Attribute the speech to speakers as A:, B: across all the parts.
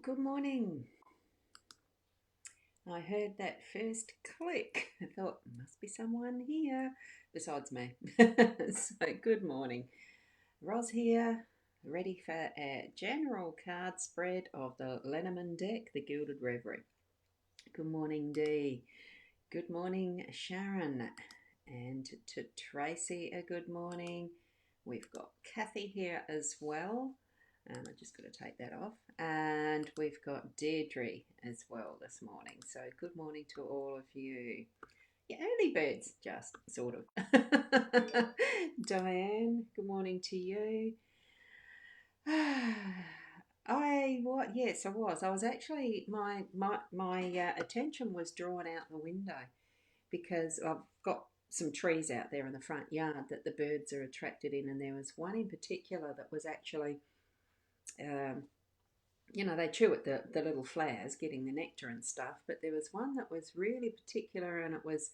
A: Good morning. I heard that first click. I thought, must be someone here besides me. So, good morning. Roz here, ready for a general card spread of the Lenormand deck, the Gilded Reverie. Good morning, Dee. Good morning, Sharon. And to Tracy, a good morning. We've got Kathy here as well. I just got to take that off. And we've got Deirdre as well this morning. So good morning to all of you. Yeah, early birds, just sort of. Diane, good morning to you. Yes, I was. I was actually my attention was drawn out the window because I've got some trees out there in the front yard that the birds are attracted in, and there was one in particular that was actually um, they chew at the little flowers, getting the nectar and stuff. But there was one that was really particular, and it was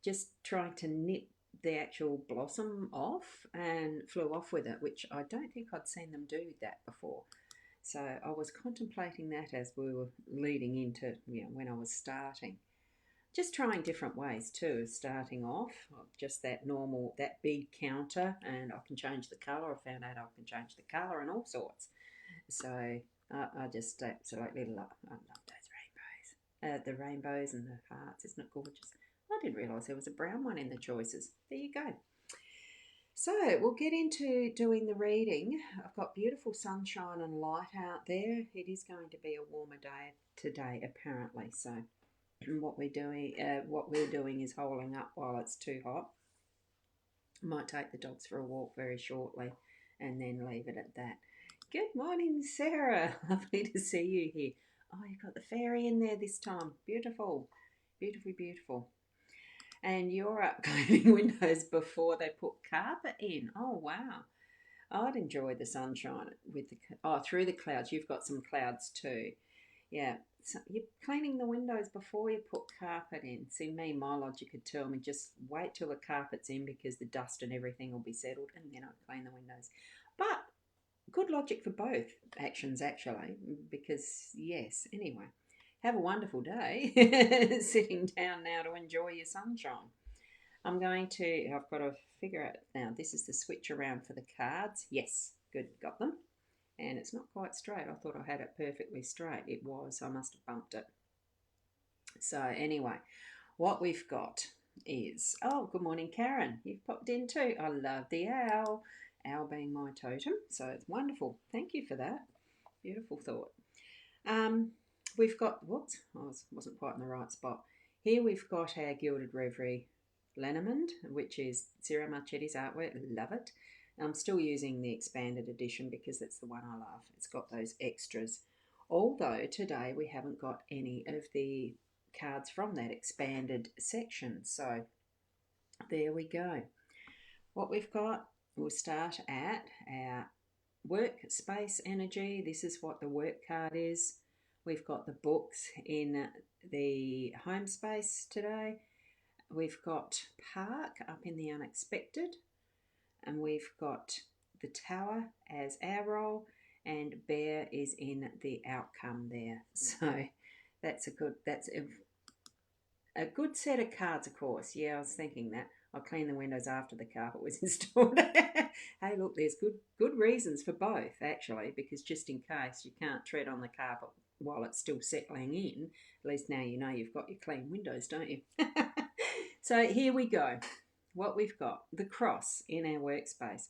A: just trying to nip the actual blossom off and flew off with it, which I don't think I'd seen them do that before. So I was contemplating that as we were leading into, when I was starting. Just trying different ways too, starting off, just that normal, that bead counter, and I can change the colour. I found out I can change the colour and all sorts. So I just absolutely I love those rainbows. The rainbows and the hearts, isn't it gorgeous? I didn't realise there was a brown one in the choices. There you go. So we'll get into doing the reading. I've got beautiful sunshine and light out there. It is going to be a warmer day today, apparently. So what we're doing is holding up while it's too hot. Might take the dogs for a walk very shortly, and then leave it at that. Good morning, Sarah. Lovely to see you here. Oh, you've got the fairy in there this time. Beautiful. Beautiful, beautiful. And you're up cleaning windows before they put carpet in. Oh, wow. I'd enjoy the sunshine through the clouds. You've got some clouds too. Yeah. So you're cleaning the windows before you put carpet in. See, my logic would tell me just wait till the carpet's in because the dust and everything will be settled, and then I'd clean the windows. But good logic for both actions, actually, because, yes, anyway, have a wonderful day. Sitting down now to enjoy your sunshine. I've got to figure out now, this is the switch around for the cards. Yes, good, got them. And it's not quite straight. I thought I had it perfectly straight. It was, I must have bumped it. So anyway, what we've got is, oh, good morning, Karen. You've popped in too. I love the owl. Owl being my totem, so it's wonderful. Thank you for that. Beautiful thought. We've got, whoops, I wasn't quite in the right spot. Here we've got our Gilded Reverie Lenormand, which is Zero Marchetti's artwork. Love it. I'm still using the expanded edition because that's the one I love. It's got those extras. Although today we haven't got any of the cards from that expanded section. So there we go. What we've got, we'll start at our workspace energy. This is what the work card is. We've got the books in the home space today. We've got park up in the unexpected, and we've got the tower as our role, and bear is in the outcome there. So that's a good set of cards, of course. Yeah, I was thinking that. I'll clean the windows after the carpet was installed. Hey, look, there's good reasons for both, actually, because just in case you can't tread on the carpet while it's still settling in, at least now you know you've got your clean windows, don't you? So here we go. What we've got, the cross in our workspace.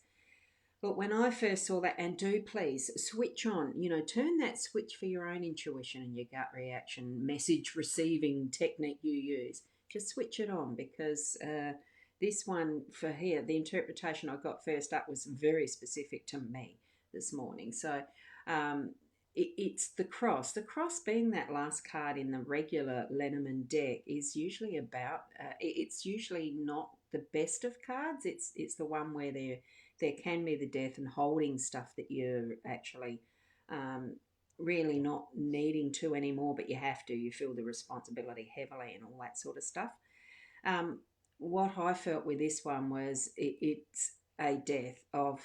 A: But when I first saw that, and do please switch on, turn that switch for your own intuition and your gut reaction, message receiving technique you use. Just switch it on, because this one for here, the interpretation I got first up was very specific to me this morning. So it's the cross. The cross being that last card in the regular Lenormand deck is usually about, it's usually not the best of cards. It's the one where there can be the death and holding stuff that you're actually really not needing to anymore, but you have to. You feel the responsibility heavily and all that sort of stuff. What I felt with this one was it's a death of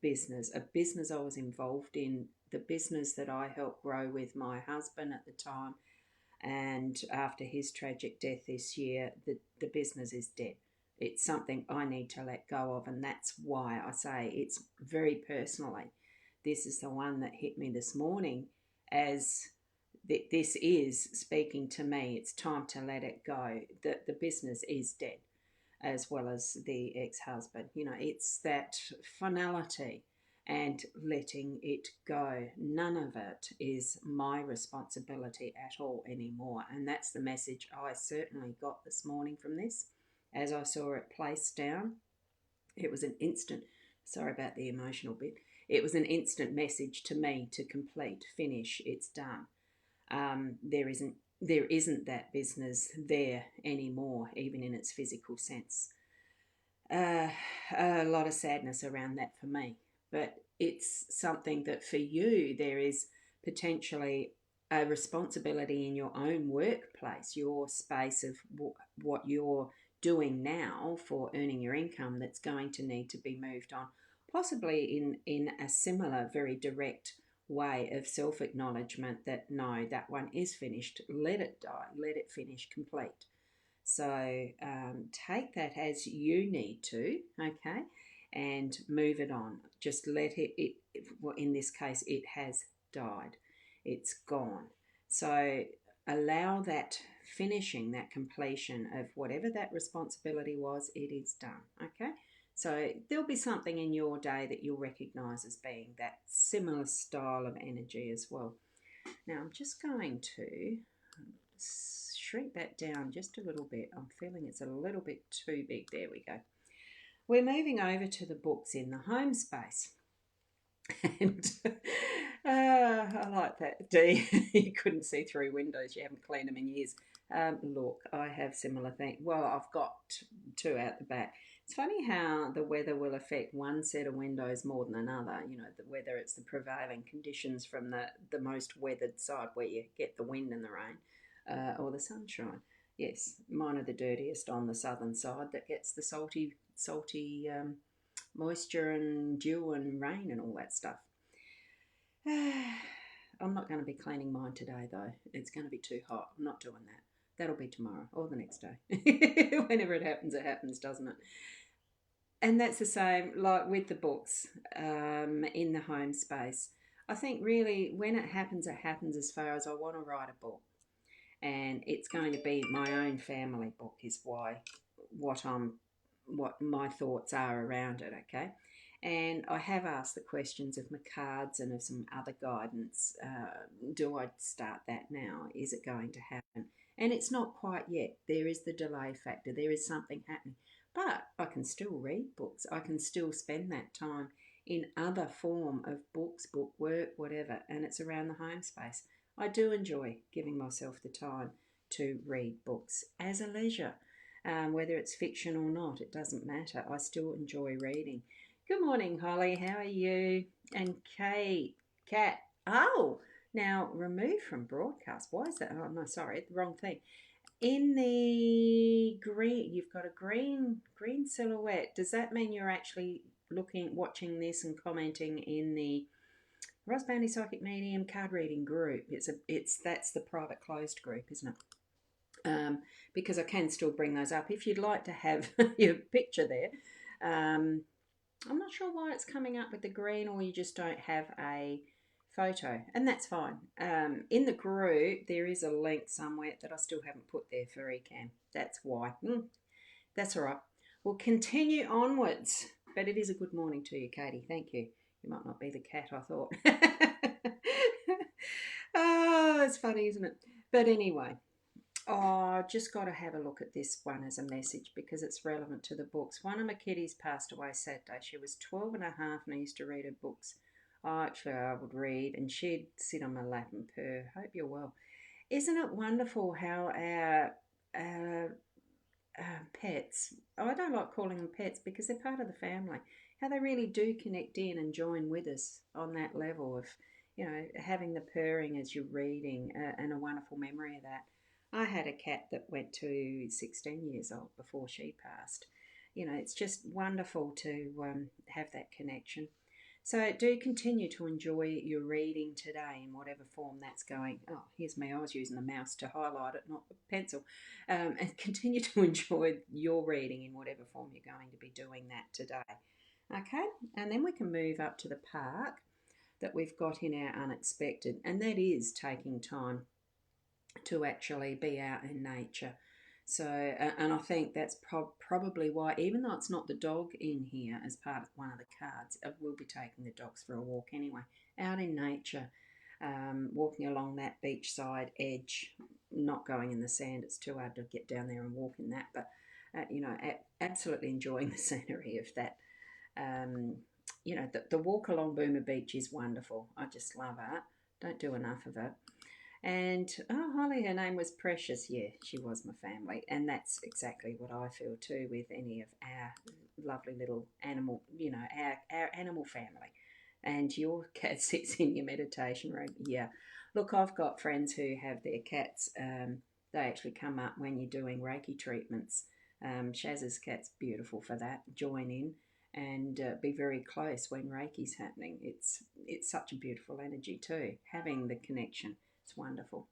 A: business, a business I was involved in, the business that I helped grow with my husband at the time. And after his tragic death this year, the business is dead. It's something I need to let go of, and that's why I say it's very personally. This is the one that hit me this morning as this is speaking to me. It's time to let it go. The business is dead, as well as the ex-husband. It's that finality and letting it go. None of it is my responsibility at all anymore. And that's the message I certainly got this morning from this. As I saw it placed down, it was an instant, sorry about the emotional bit, it was an instant message to me to complete, finish, it's done. There isn't that business there anymore, even in its physical sense. A lot of sadness around that for me, but it's something that for you there is potentially a responsibility in your own workplace, your space of what you're doing now for earning your income that's going to need to be moved on, possibly in a similar, very direct way of self-acknowledgement that no, that one is finished, let it die, let it finish, complete. So take that as you need to, okay, and move it on. Just let well, in this case, it has died. It's gone. So allow that finishing, that completion of whatever that responsibility was, it is done, okay? So there'll be something in your day that you'll recognise as being that similar style of energy as well. Now I'm just going to shrink that down just a little bit. I'm feeling it's a little bit too big. There we go. We're moving over to the books in the home space. And I like that, Dee. You couldn't see through windows. You haven't cleaned them in years. Look, I have similar things. Well, I've got two out the back. It's funny how the weather will affect one set of windows more than another. Whether it's the prevailing conditions from the most weathered side where you get the wind and the rain, or the sunshine. Yes, mine are the dirtiest on the southern side that gets the salty moisture and dew and rain and all that stuff. I'm not going to be cleaning mine today though. It's going to be too hot. I'm not doing that. That'll be tomorrow or the next day. Whenever it happens, doesn't it? And that's the same like with the books in the home space. I think really when it happens as far as I want to write a book. And it's going to be my own family book is what my thoughts are around it, okay? And I have asked the questions of my cards and of some other guidance. Do I start that now? Is it going to happen? And it's not quite yet. There is the delay factor. There is something happening. But I can still read books. I can still spend that time in other form of books, book work, whatever. And it's around the home space. I do enjoy giving myself the time to read books as a leisure. Whether it's fiction or not, it doesn't matter. I still enjoy reading. Good morning, Holly. How are you? And Kat. Oh, now removed from broadcast. Why is that? Oh, no, sorry, the wrong thing. In the green, you've got a green silhouette. Does that mean you're actually watching this and commenting in the Ross Bounty Psychic Medium card reading group? That's the private closed group, isn't it? Because I can still bring those up if you'd like to have your picture there. I'm not sure why it's coming up with the green, or you just don't have a photo, and that's fine. In the group there is a link somewhere that I still haven't put there for Ecamm. That's why. That's all right. We'll continue onwards, but it is a good morning to you, Katie. Thank you. You might not be the cat I thought. Oh, it's funny, isn't it? But anyway, just got to have a look at this one as a message because it's relevant to the books. One of my kitties passed away Saturday. She was 12 and a half and I used to read her books. Actually, I would read and she'd sit on my lap and purr. Hope you're well. Isn't it wonderful how our pets, I don't like calling them pets because they're part of the family, how they really do connect in and join with us on that level of, having the purring as you're reading and a wonderful memory of that. I had a cat that went to 16 years old before she passed. It's just wonderful to have that connection. So do continue to enjoy your reading today in whatever form that's going. Oh, here's me. I was using the mouse to highlight it, not the pencil. And continue to enjoy your reading in whatever form you're going to be doing that today. Okay, and then we can move up to the park that we've got in our unexpected, and that is taking time to actually be out in nature. So, and I think that's probably why, even though it's not the dog in here as part of one of the cards, I will be taking the dogs for a walk anyway, out in nature, walking along that beachside edge, not going in the sand. It's too hard to get down there and walk in that, but absolutely enjoying the scenery of that. Um, the walk along Boomer Beach is wonderful. I just love it. Don't do enough of it. And Holly, her name was Precious. Yeah, she was my family. And that's exactly what I feel too with any of our lovely little animal, our animal family. And your cat sits in your meditation room. Yeah. Look, I've got friends who have their cats. They actually come up when you're doing Reiki treatments. Shaz's cat's beautiful for that. Join in and be very close when Reiki's happening. It's such a beautiful energy too, having the connection. It's wonderful.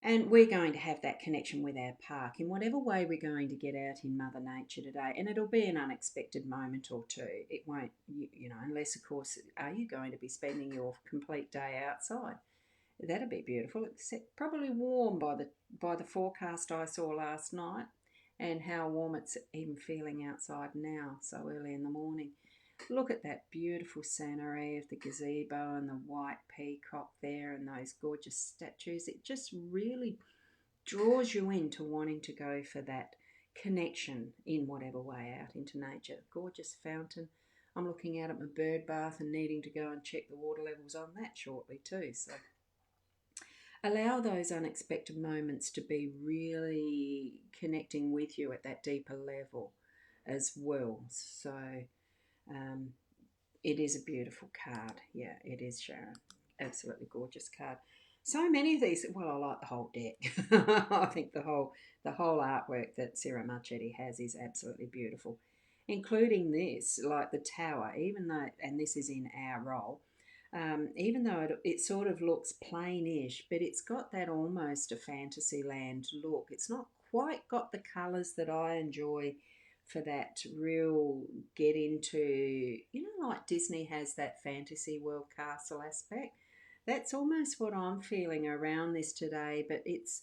A: And we're going to have that connection with our park in whatever way we're going to get out in Mother Nature today. And it'll be an unexpected moment or two. It won't, unless, of course, are you going to be spending your complete day outside? That'd be beautiful. It's probably warm by the forecast I saw last night, and how warm it's even feeling outside now, so early in the morning. Look at that beautiful scenery of the gazebo and the white peacock there and those gorgeous statues. It just really draws you into wanting to go for that connection in whatever way out into nature. Gorgeous fountain. I'm looking out at my bird bath and needing to go and check the water levels on that shortly too. So allow those unexpected moments to be really connecting with you at that deeper level as well. So um, it is a beautiful card. Yeah, it is, Sharon. Absolutely gorgeous card. So many of these. Well, I like the whole deck. I think the whole artwork that Sarah Marchetti has is absolutely beautiful, including this, like the tower. Even though, and this is in our role, even though it sort of looks plainish, but it's got that almost a fantasy land look. It's not quite got the colours that I enjoy for that real get into, like Disney has that fantasy world castle aspect. That's almost what I'm feeling around this today, but it's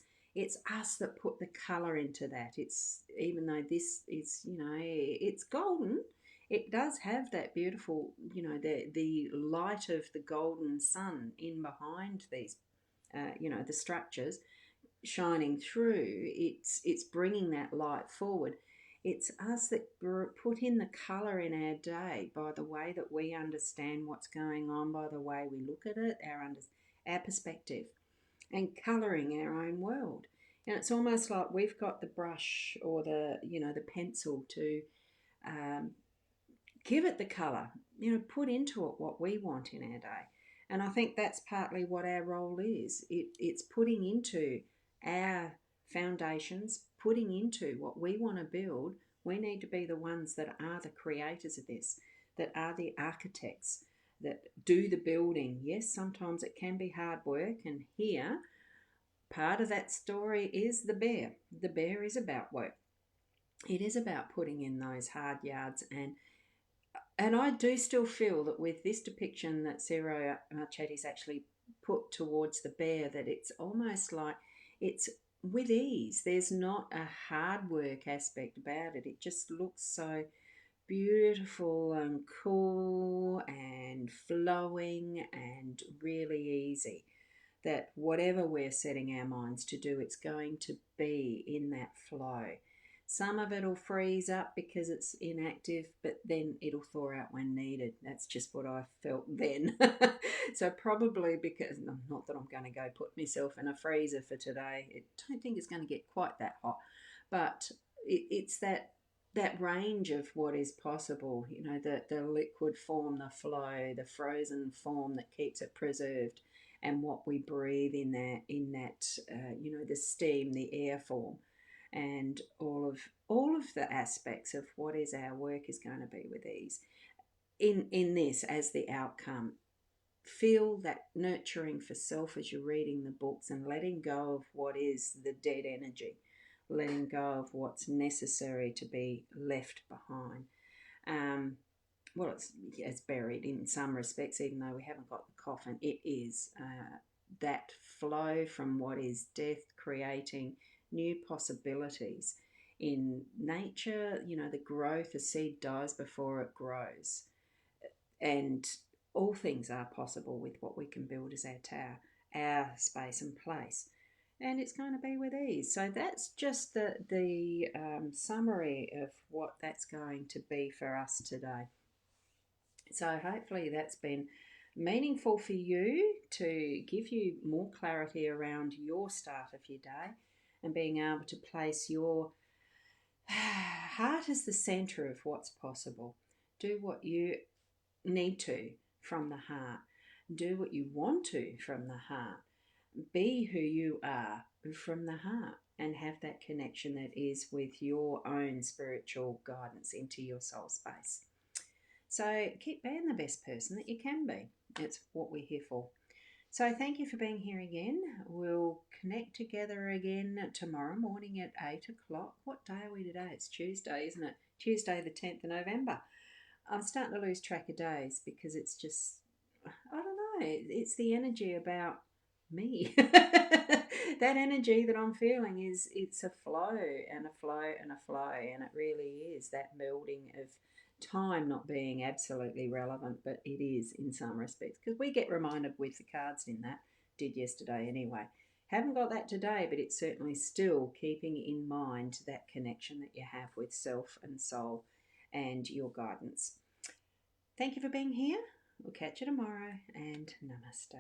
A: us that put the colour into that. It's, even though this is, it's golden, it does have that beautiful, the light of the golden sun in behind these, the structures shining through. It's bringing that light forward. It's us that put in the colour in our day by the way that we understand what's going on, by the way we look at it, our perspective, and colouring our own world. And it's almost like we've got the brush or the pencil to um, give it the colour, put into it what we want in our day. And I think that's partly what our role is. It's putting into our foundations, putting into what we want to build. We need to be the ones that are the creators of this, that are the architects, that do the building. Yes, sometimes it can be hard work, and here, part of that story is the bear. The bear is about work. It is about putting in those hard yards, and I do still feel that with this depiction that Sarah Marchetti's actually put towards the bear, that it's almost like it's with ease. There's not a hard work aspect about it. It just looks so beautiful and cool and flowing and really easy, that whatever we're setting our minds to do, it's going to be in that flow. Some of it will freeze up because it's inactive, but then it'll thaw out when needed. That's just what I felt then. So probably because, not that I'm going to go put myself in a freezer for today. I don't think it's going to get quite that hot. But it's that range of what is possible, the liquid form, the flow, the frozen form that keeps it preserved, and what we breathe in that the steam, the air form, and all of the aspects of what is our work is going to be with ease. in this as the outcome. Feel that nurturing for self as you're reading the books and letting go of what is the dead energy, letting go of what's necessary to be left behind. Um, well, it's buried in some respects, even though we haven't got the coffin. It is that flow from what is death, creating new possibilities. In nature, the growth, a seed dies before it grows. And all things are possible with what we can build as our tower, our space and place. And it's going to be with ease. So that's just the summary of what that's going to be for us today. So hopefully that's been meaningful for you to give you more clarity around your start of your day and being able to place your heart as the center of what's possible. Do what you need to from the heart. Do what you want to from the heart. Be who you are from the heart and have that connection that is with your own spiritual guidance into your soul space. So keep being the best person that you can be. It's what we're here for. So thank you for being here again. We'll connect together again tomorrow morning at 8 o'clock. What day are we today? It's Tuesday, isn't it? Tuesday the 10th of November. I'm starting to lose track of days because it's just, I don't know, it's the energy about me. That energy that I'm feeling it's a flow and a flow and a flow, and it really is that melding of time not being absolutely relevant, but it is in some respects, because we get reminded with the cards in that, did yesterday anyway. Haven't got that today, but it's certainly still keeping in mind that connection that you have with self and soul and your guidance. Thank you for being here. We'll catch you tomorrow, and namaste.